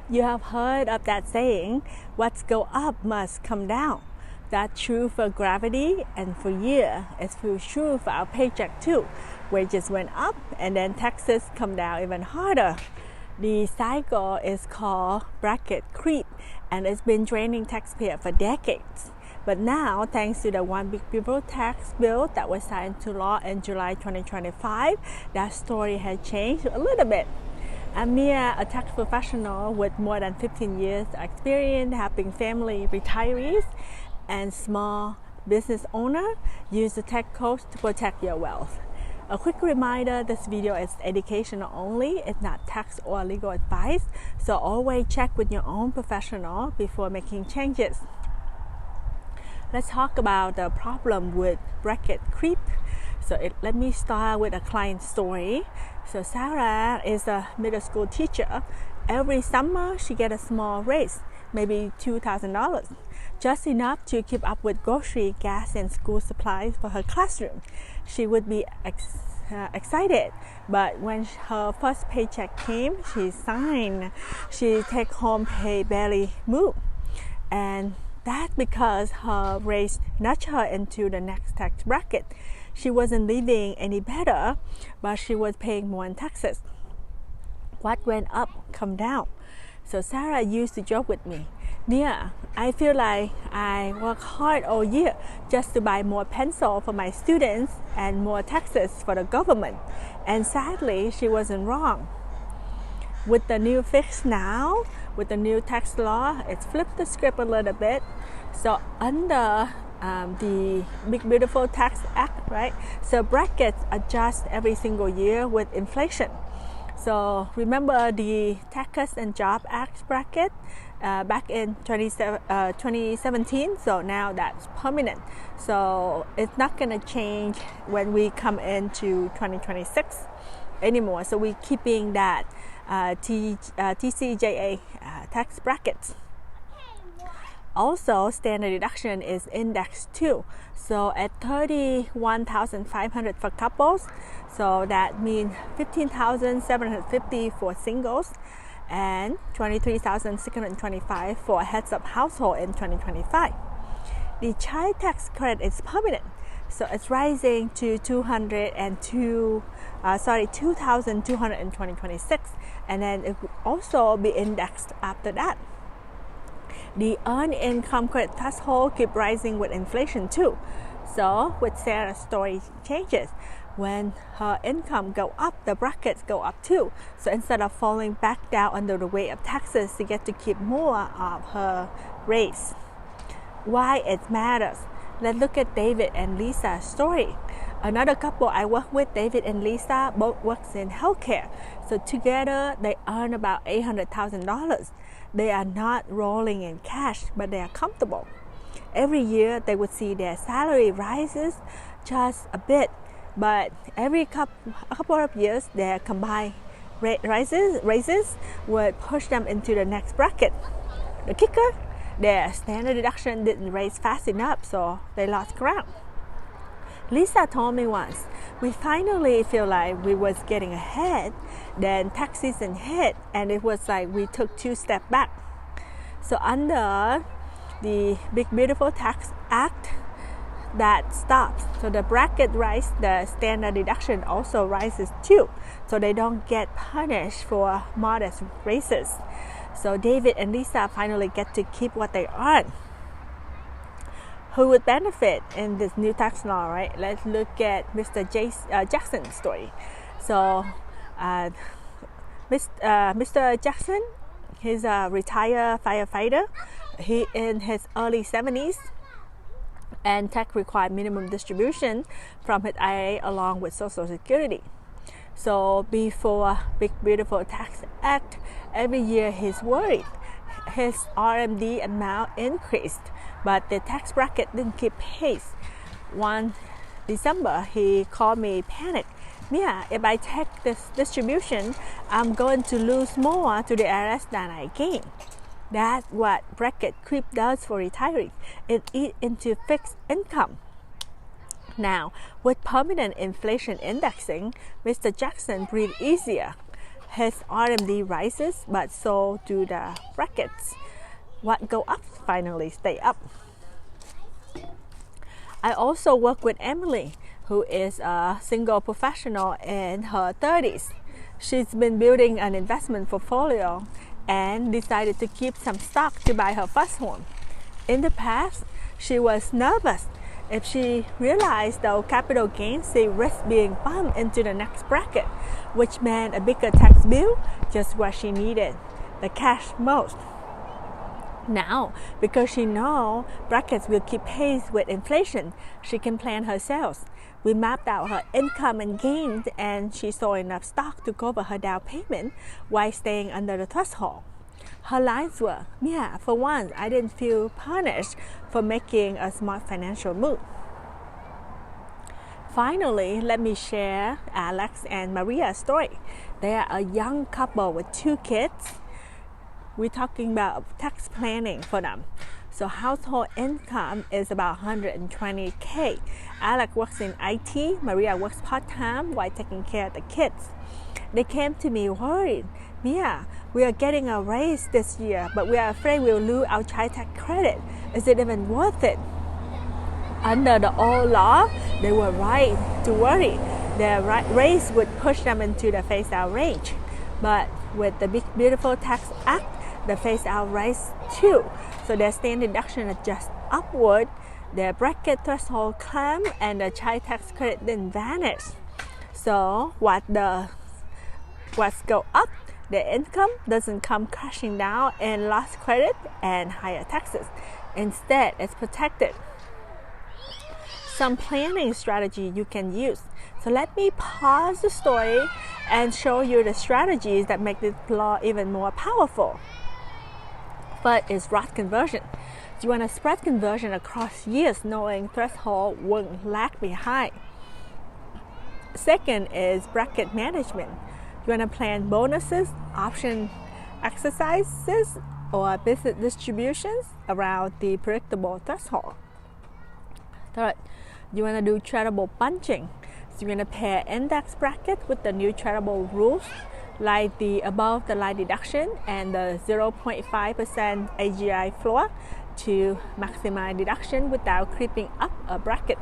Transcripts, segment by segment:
You have heard of that saying, what's go up must come down. That's true for gravity, and for year, it's true for our paycheck too. Wages went up and then taxes come down even harder. The cycle is called bracket creep, and it's been draining taxpayers for decades. But now, thanks to the One Big Beautiful Tax Bill that was signed into law in July 2025, that story has changed a little bit. I'm a tax professional with more than 15 years experience helping family retirees and small business owners use the tax codes to protect your wealth. A quick reminder, this video is educational only. It's not tax or legal advice, so always check with your own professional before making changes. Let's talk about the problem with bracket creep. Let me start with a client story. So Sarah is a middle school teacher. Every summer she gets a small raise, maybe $2,000, just enough to keep up with grocery, gas, and school supplies for her classroom. She would be excited, but when her first paycheck came, she signed. She take-home pay barely moved, and that's because her raise nudged her into the next tax bracket. She wasn't living any better, but she was paying more in taxes. What went up come down. So Sarah used to joke with me, Nia, I feel like I work hard all year just to buy more pencil for my students and more taxes for the government. And sadly, she wasn't wrong. With the new fix now, with the new tax law, it's flipped the script a little bit. So under the Big Beautiful Tax Act, right? So brackets adjust every single year with inflation. So remember the Tax and Job Act bracket back in 2017. So now that's permanent. So it's not going to change when we come into 2026 anymore. So we're keeping that TCJA tax brackets. Also, standard deduction is indexed too. So at $31,500 for couples, so that means $15,750 for singles and $23,625 for heads of household in 2025. The child tax credit is permanent, so it's rising to $2,200 in 2026, and then it will also be indexed after that. The earned income credit threshold keep rising with inflation too. So with Sarah's story changes, when her income go up, the brackets go up too. So instead of falling back down under the weight of taxes, she get to keep more of her raise. Why it matters? Let's look at David and Lisa's story. Another couple I work with, David and Lisa, both works in healthcare. So together they earn about $800,000. They are not rolling in cash, but they are comfortable. Every year they would see their salary rises just a bit, but a couple of years their combined raises would push them into the next bracket. The kicker, their standard deduction didn't raise fast enough, so they lost ground. Lisa told me once, we finally feel like we was getting ahead, then tax season hit, and it was like we took 2 steps back. So under the Big Beautiful Tax Act, that stops. So the bracket rise, the standard deduction also rises too. So they don't get punished for modest raises. So David and Lisa finally get to keep what they earn. Who would benefit in this new tax law, right? Let's look at Mr. Jackson's story. So Mr. Jackson, he's a retired firefighter. He in his early 70s, and tax required minimum distribution from his IRA along with Social Security. So before Big Beautiful Tax Act, every year he's worried. His RMD amount increased, but the tax bracket didn't keep pace. One December, he called me panicked. Mia, if I take this distribution, I'm going to lose more to the IRS than I gain. That's what bracket creep does for retirees. It eats into fixed income. Now, with permanent inflation indexing, Mr. Jackson breathed easier. His RMD rises, but so do the brackets. What go up finally stay up. I also work with Emily, who is a single professional in her 30s. She's been building an investment portfolio and decided to keep some stock to buy her first home. In the past, she was nervous if she realized the capital gains she risked being bumped into the next bracket, which meant a bigger tax bill, just what she needed, the cash most. Now, because she knows brackets will keep pace with inflation, she can plan her sales. We mapped out her income and gains, and she sold enough stock to cover her down payment while staying under the threshold. Her lines were, "Yeah, for once, I didn't feel punished for making a smart financial move." Finally, let me share Alex and Maria's story. They are a young couple with 2 kids. We're talking about tax planning for them. So household income is about $120K. Alex works in IT. Maria works part-time while taking care of the kids. They came to me worried. "Mia, we are getting a raise this year, but we are afraid we'll lose our child tax credit. Is it even worth it?" Under the old law, they were right to worry. Their raise would push them into the phase-out range. But with the Big Beautiful Tax Act, the phase-out raise too. So their state deduction adjusts upward, their bracket threshold climbed, and the child tax credit didn't vanish. So what's go up? Their income doesn't come crashing down in lost credit and higher taxes. Instead, it's protected. Some planning strategy you can use. So let me pause the story and show you the strategies that make this law even more powerful. First is Roth conversion. You want to spread conversion across years, knowing threshold won't lag behind. Second is bracket management. You want to plan bonuses, option exercises, or business distributions around the predictable threshold. Third, you want to do charitable bunching. So you're going to pair index bracket with the new charitable rules, like the above the line deduction and the 0.5% AGI floor to maximize deduction without creeping up a bracket.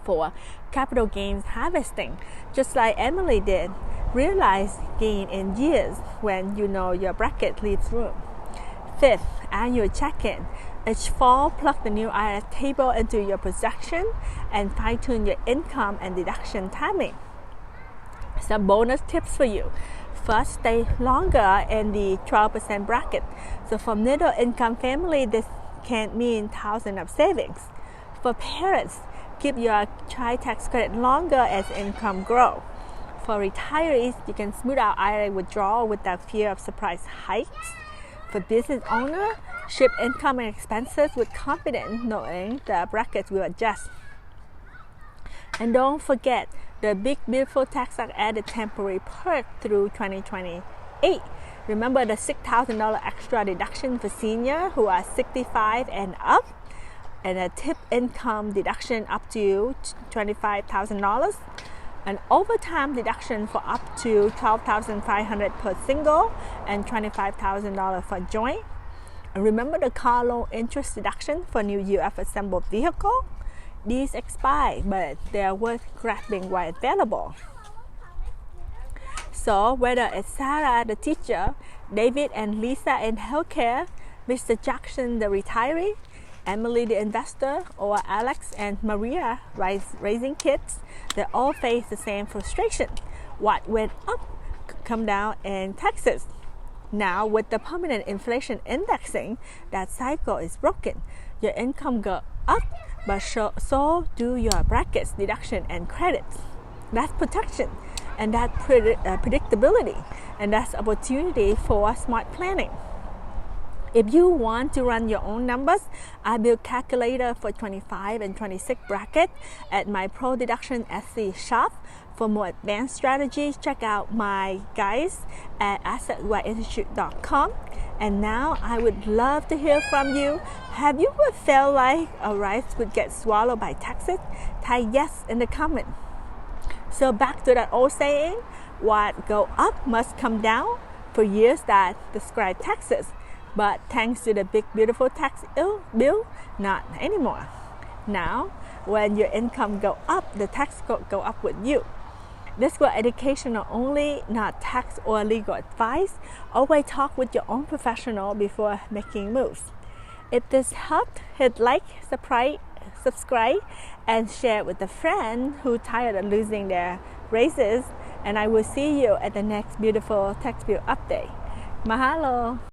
4, capital gains harvesting. Just like Emily did, realize gain in years when you know your bracket leaves room. 5th, annual check-in. Each fall, plug the new IRS table into your projection and fine-tune your income and deduction timing. Some bonus tips for you. First, stay longer in the 12% bracket. So for middle income family, this can mean thousands of savings. For parents, keep your child tax credit longer as income grows. For retirees, you can smooth out IRA withdrawal without fear of surprise hikes. For business owner, shift income and expenses with confidence, knowing the brackets will adjust. And don't forget, the Big Beautiful Tax Act added temporary perk through 2028. Remember the $6,000 extra deduction for seniors who are 65 and up, and a tip income deduction up to $25,000, an overtime deduction for up to $12,500 per single, and $25,000 for joint. And remember the car loan interest deduction for new UF assembled vehicle. These expire, but they are worth grabbing while available. So whether it's Sarah the teacher, David and Lisa in healthcare, Mr. Jackson the retiree, Emily the investor, or Alex and Maria raising kids, they all face the same frustration. What went up come down in taxes. Now with the permanent inflation indexing, that cycle is broken. Your income go up, but so do your brackets, deduction, and credits. That's protection, and that's predictability, and that's opportunity for smart planning. If you want to run your own numbers, I build calculator for 25 and 26 bracket at my Pro Deduction SC shop. For more advanced strategies, check out my guides at assetwelleinstitute.com. And now I would love to hear from you. Have you ever felt like a rice would get swallowed by taxes? Type yes in the comment. So back to that old saying, what go up must come down for years that describe taxes, but thanks to the big beautiful tax bill, not anymore. Now, when your income go up, the tax go up with you. This was educational only, not tax or legal advice. Always talk with your own professional before making moves. If this helped, hit like, subscribe, and share with a friend who's tired of losing their raises. And I will see you at the next beautiful tax bill update. Mahalo!